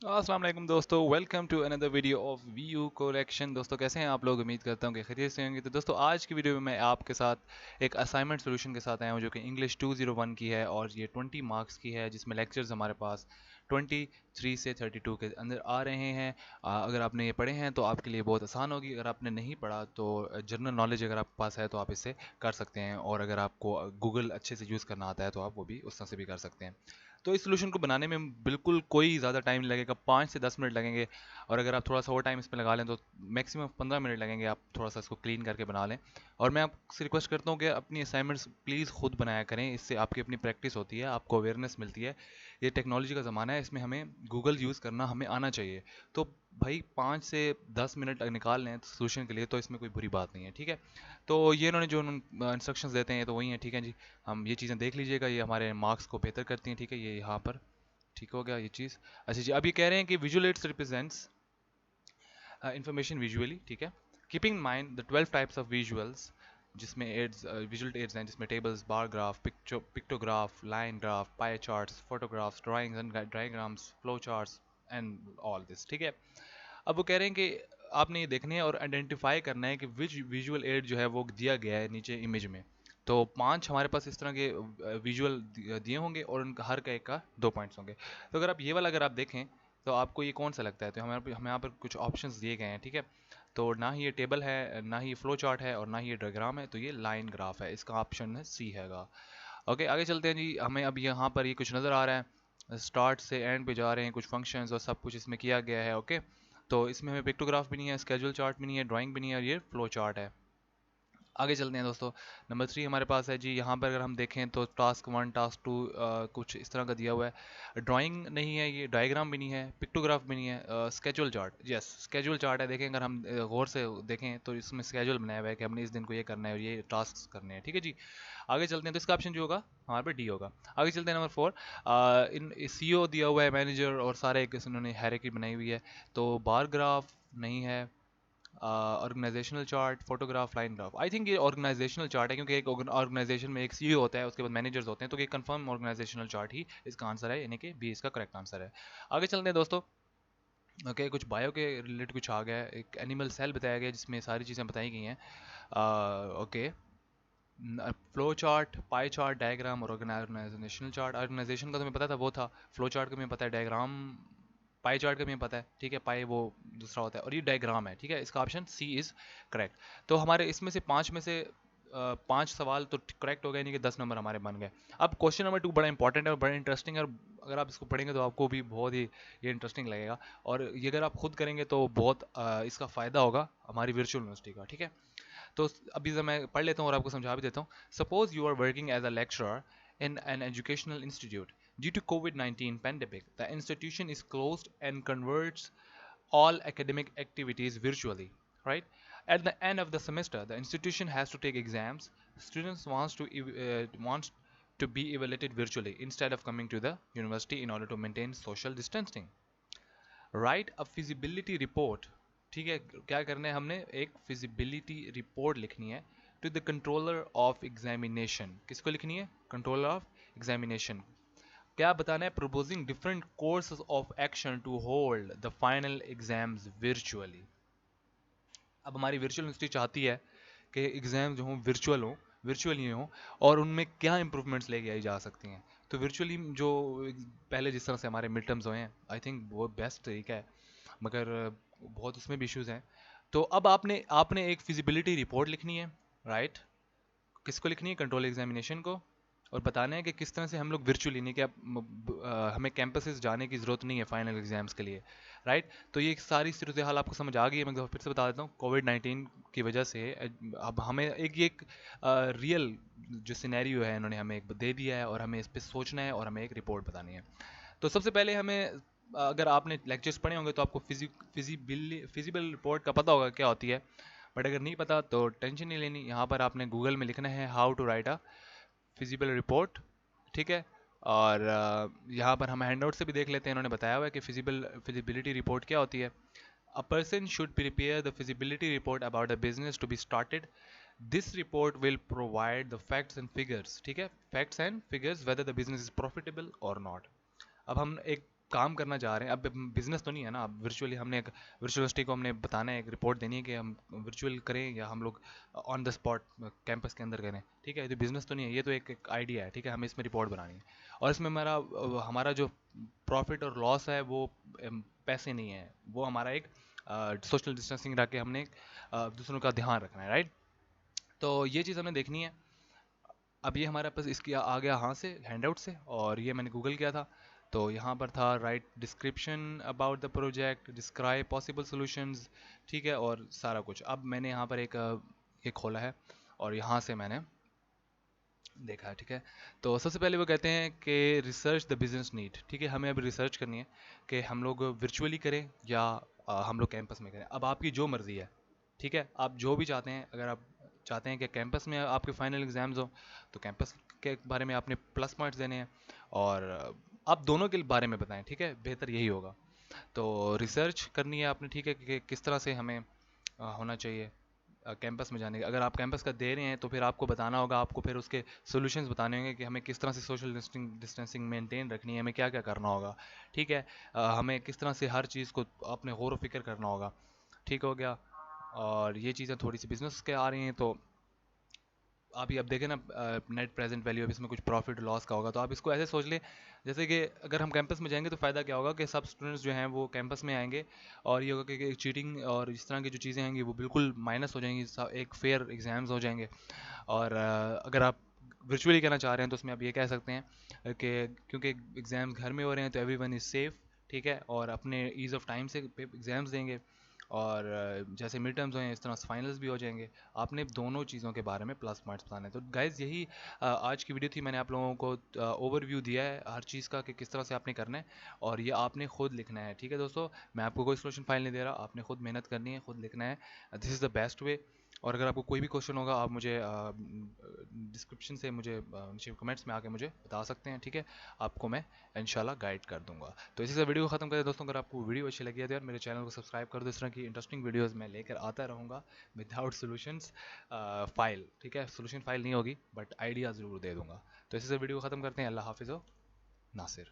अस्सलाम वालेकुम दोस्तों, welcome to another video of V U collection. दोस्तों कैसे हैं आप लोग? उम्मीद करता हूँ कि खैरियत से होंगे। तो दोस्तों आज की वीडियो में मैं आपके साथ एक असाइनमेंट सॉल्यूशन के साथ आया हूँ जो कि इंग्लिश 201 की है और ये 20 मार्क्स की है, जिसमें लेक्चर्स हमारे पास 23 से 32 के अंदर आ रहे हैं। अगर आपने ये पढ़े हैं तो आपके लिए बहुत आसान होगी। अगर आपने नहीं पढ़ा तो जनरल नॉलेज अगर आपके पास है तो आप इससे कर सकते हैं, और अगर आपको गूगल अच्छे से यूज़ करना आता है तो आप वो भी उस तरह से भी कर सकते हैं। तो इस सोल्यूशन को बनाने में बिल्कुल कोई ज़्यादा टाइम नहीं लगेगा, 5 से 10 मिनट लगेंगे। और अगर आप थोड़ा सा और टाइम इसमें लगा लें तो मैक्सिमम 15 मिनट लगेंगे। आप थोड़ा सा इसको क्लीन करके बना लें। और मैं आपसे रिक्वेस्ट करता हूँ कि अपनी असाइनमेंट्स प्लीज़ खुद बनाया करें, इससे आपकी अपनी प्रैक्टिस होती है, आपको अवेयरनेस मिलती है। ये टेक्नोलॉजी का ज़माना है, इसमें हमें गूगल यूज़ करना हमें आना चाहिए। तो भाई 5 से 10 मिनट निकाल लें सोल्यूशन के लिए तो इसमें कोई बुरी बात नहीं है, ठीक है। तो ये इन्होंने जो इंस्ट्रक्शंस देते हैं तो वही हैं, ठीक है जी। हम ये चीज़ें देख लीजिएगा, ये हमारे मार्क्स को बेहतर करती हैं, ठीक है। ये यहाँ पर ठीक हो गया ये चीज़। अच्छा जी, अब ये कह रहे हैं कि visual aids represents information visually, ठीक है। Keeping in mind the 12 types of visuals, जिसमें एड्स विजुअल एड्स हैं, जिसमें tables, bar graph, pictograph, line graph, pie charts, photographs, drawings and diagrams, flow charts and all this, ठीक है। अब वो कह रहे हैं कि आपने ये देखना है और आइडेंटिफाई करना है कि विच विजुअल एड जो है वो दिया गया है नीचे इमेज में। तो 5 हमारे पास इस तरह के विजुअल दिए होंगे और उनका हर का एक का 2 पॉइंट्स होंगे। तो अगर आप ये वाला अगर आप देखें तो आपको ये कौन सा लगता है? तो हमें यहाँ पर कुछ ऑप्शंस दिए गए हैं, ठीक है। तो ना ही ये टेबल है, ना ही ये फ्लो चार्ट है, और ना ही ये डायग्राम है, तो ये लाइन ग्राफ है। इसका ऑप्शन है सी हैगा। ओके, आगे चलते हैं जी। हमें अब यहाँ पर ये कुछ नज़र आ रहा है, स्टार्ट से एंड पे जा रहे हैं कुछ फंक्शंस और सब कुछ इसमें किया गया है। ओके, तो इसमें हमें पिक्टोग्राफ भी नहीं है, स्केजुअल चार्ट भी नहीं है, ड्राइंग भी नहीं है, और ये फ्लो चार्ट है। आगे चलते हैं दोस्तों। नंबर 3 हमारे पास है जी। यहाँ पर अगर हम देखें तो टास्क 1 टास्क 2 कुछ इस तरह का दिया हुआ है। ड्राइंग नहीं है, ये डायग्राम भी नहीं है, पिक्टोग्राफ भी नहीं है। Schedule chart, yes schedule chart है। देखें, अगर हम गौर से देखें तो इसमें स्केजुअल बनाया हुआ है कि हमने इस दिन को ये करना है और ये टास्क करने हैं, ठीक है जी। आगे चलते हैं तो इसका ऑप्शन जो होगा हमारे पे डी होगा। आगे चलते हैं नंबर 4। इन सीईओ दिया हुआ है, मैनेजर, और सारे एक इन्होंने हायरार्की बनाई हुई है। तो बार ग्राफ नहीं है, organisational chart, photograph, line graph. I think ये ऑर्गेनाइजेशनल चार्ट है, क्योंकि एक ऑर्गेनाइजेशन में एक सीईओ होता है, उसके बाद मैनेजर्स होते हैं, तो ये कंफर्म ऑर्गेनाइजेशनल चार्ट ही इसका आंसर है, यानी कि बी इसका करेक्ट आंसर है। आगे चलते हैं दोस्तों। ओके, कुछ बायो के रिलेटेड कुछ आ गया है, एक एनिमल सेल बताया गया है जिसमें सारी चीज़ें बताई गई हैं। Okay, flow chart, pie chart, diagram और ऑर्गेनाइजेशनल चार्ट। ऑर्गेनाइजेशन का तो हमें पता था, वो था। फ्लो चार्ट का हमें पता है, डायग्राम, पाई चार्ट का हमें पता है, ठीक है। पाई वो दूसरा होता है और ये डायग्राम है, ठीक है। इसका ऑप्शन सी इज़ करेक्ट। तो हमारे इसमें से 5 सवाल तो करेक्ट हो गए, यानी कि 10 नंबर हमारे बन गए। अब क्वेश्चन नंबर 2 बड़ा इंपॉर्टेंट है और बड़ा इंटरेस्टिंग है, और अगर आप इसको पढ़ेंगे तो आपको भी बहुत ही ये इंटरेस्टिंग लगेगा। और ये अगर आप खुद करेंगे तो बहुत इसका फ़ायदा होगा हमारी वर्चुअल यूनिवर्सिटी का, ठीक है। तो अभी जब मैं पढ़ लेता हूँ और आपको समझा भी देता हूँ। Suppose you are working as a lecturer in an educational institute. Due to COVID-19 pandemic, the institution is closed and converts all academic activities virtually, right? At the end of the semester, the institution has to take exams. Students wants to be evaluated virtually instead of coming to the university in order to maintain social distancing. Right a feasibility report, ठीक है। क्या करना है, हमने एक feasibility report लिखनी है to the controller of examination. किसको लिखनी है? Controller of examination. क्या बताना है? Proposing different courses of action to hold the final exams virtually. अब हमारी वर्चुअल यूनिवर्सिटी चाहती है कि एग्ज़ाम जो हों वर्चुअल हों, वर्चुअली हों, और उनमें क्या इंप्रूवमेंट्स लेके आई जा सकती हैं। तो वर्चुअली जो पहले जिस तरह से हमारे मिड टर्म्स हुए हैं, आई थिंक वो बेस्ट तरीका है, मगर बहुत उसमें भी इश्यूज़ हैं। तो अब आपने आपने एक फिजिबिलिटी रिपोर्ट लिखनी है, राइट। किसको लिखनी है? कंट्रोल एग्जामिनेशन को। और बताना है कि किस तरह से हम लोग वर्चुअली, नहीं कि हमें कैंपसेस जाने की ज़रूरत नहीं है फाइनल एग्जाम्स के लिए, राइट। तो ये सारी सूरत हाल आपको समझ आ गई है। मैं फिर से बता देता हूँ, कोविड-19 की वजह से अब हमें एक रियल जो सिनेरियो है इन्होंने हमें एक दे दिया है, और हमें इस पर सोचना है और हमें एक रिपोर्ट बतानी है। तो सबसे पहले हमें, अगर आपने लेक्चर्स पढ़े होंगे तो आपको फिजिबल रिपोर्ट का पता होगा क्या होती है। बट अगर नहीं पता तो टेंशन नहीं लेनी, यहाँ पर आपने गूगल में लिखना है how to write a feasible report, ठीक है। और यहाँ पर हम हैंडआउट से भी देख लेते हैं, इन्होंने बताया हुआ है कि फिजिबिलिटी रिपोर्ट क्या होती है। A person should prepare the feasibility report about the business to be started. This report will provide the facts and figures, ठीक है, facts and figures whether the business is profitable और not. अब हम एक काम करना चाह रहे हैं, अब बिजनेस तो नहीं है ना, अब वर्चुअली हमने एक वर्चुअलिस्टी को हमने बताना है, एक रिपोर्ट देनी है कि हम वर्चुअल करें या हम लोग ऑन द स्पॉट कैंपस के अंदर करें, ठीक है। ये तो बिजनेस तो नहीं है, ये तो एक आइडिया है, ठीक है। हमें इसमें रिपोर्ट बनानी है और इसमें हमारा जो प्रॉफिट और लॉस है वो पैसे नहीं है, वो हमारा एक सोशल डिस्टेंसिंग रख के हमने दूसरों का ध्यान रखना है, राइट। तो ये चीज़ हमने देखनी है। अब ये हमारे पास इसकी आ गया हाँ से हैंडआउट से, और ये मैंने गूगल किया था, तो यहाँ पर था right description about the project, describe possible solutions, ठीक है, और सारा कुछ। अब मैंने यहाँ पर एक खोला है और यहाँ से मैंने देखा है, ठीक है। तो सबसे पहले वो कहते हैं कि रिसर्च द बिजनेस नीड, ठीक है। हमें अभी रिसर्च करनी है कि हम लोग वर्चुअली करें या हम लोग कैंपस में करें। अब आपकी जो मर्ज़ी है, ठीक है, आप जो भी चाहते हैं। अगर आप चाहते हैं कि कैंपस में आपके फाइनल एग्ज़ाम्स हो तो कैंपस के बारे में आपने प्लस पॉइंट्स देने हैं, और आप दोनों के बारे में बताएं, ठीक है, बेहतर यही होगा। तो रिसर्च करनी है आपने, ठीक है, कि किस तरह से हमें होना चाहिए कैंपस में जाने का। अगर आप कैंपस का दे रहे हैं तो फिर आपको बताना होगा, आपको फिर उसके सॉल्यूशंस बताने होंगे कि हमें किस तरह से सोशल डिस्टेंसिंग मेंटेन रखनी है, हमें क्या क्या करना होगा, ठीक है। हमें किस तरह से हर चीज़ को अपने गौर व फिक्र करना होगा, ठीक हो गया। और ये चीज़ें थोड़ी सी बिजनेस के आ रही हैं, तो अभी अब देखें ना, नेट प्रेजेंट वैल्यू, अब इसमें कुछ प्रॉफिट लॉस का होगा, तो आप इसको ऐसे सोच लें जैसे कि अगर हम कैंपस में जाएंगे तो फ़ायदा क्या होगा कि सब स्टूडेंट्स जो हैं वो कैंपस में आएंगे, और ये होगा कि चीटिंग और इस तरह की जो चीज़ें आएंगी वो बिल्कुल माइनस हो जाएंगी, एक फेयर एग्ज़ाम्स हो जाएंगे। और अगर आप वर्चुअली करना चाह रहे हैं तो उसमें आप ये कह सकते हैं कि क्योंकि एग्ज़ाम्स घर में हो रहे हैं तो एवरीवन इज़ सेफ़, ठीक है, और अपने ईज़ ऑफ टाइम से एग्ज़ाम्स देंगे, और जैसे मिड टर्म्स हैं इस तरह फाइनल्स भी हो जाएंगे। आपने दोनों चीज़ों के बारे में प्लस पॉइंट्स बताने हैं। तो गाइज़ यही आज की वीडियो थी। मैंने आप लोगों को ओवरव्यू दिया है हर चीज़ का कि किस तरह से आपने करना है, और ये आपने खुद लिखना है, ठीक है दोस्तों। मैं आपको कोई सोल्यूशन फाइल नहीं दे रहा, आपने खुद मेहनत करनी है, खुद लिखना है। This is the best way. और अगर आपको कोई भी क्वेश्चन होगा आप मुझे डिस्क्रिप्शन से मुझे नीचे कमेंट्स में आके मुझे बता सकते हैं, ठीक है। आपको मैं इंशाल्लाह गाइड कर दूंगा। तो इसी से वीडियो को ख़त्म करें दोस्तों। अगर आपको वीडियो अच्छी लगी है तो यार मेरे चैनल को सब्सक्राइब कर दो, इस तरह की इंटरेस्टिंग वीडियोज़ मैं लेकर आता रहूँगा विदाउट सोल्यूशंस फाइल, ठीक है। सोल्यूशन फाइल नहीं होगी बट आइडिया ज़रूर दे दूँगा। तो इसी से वीडियो को ख़त्म करते हैं। अल्लाह हाफिज़, नासिर।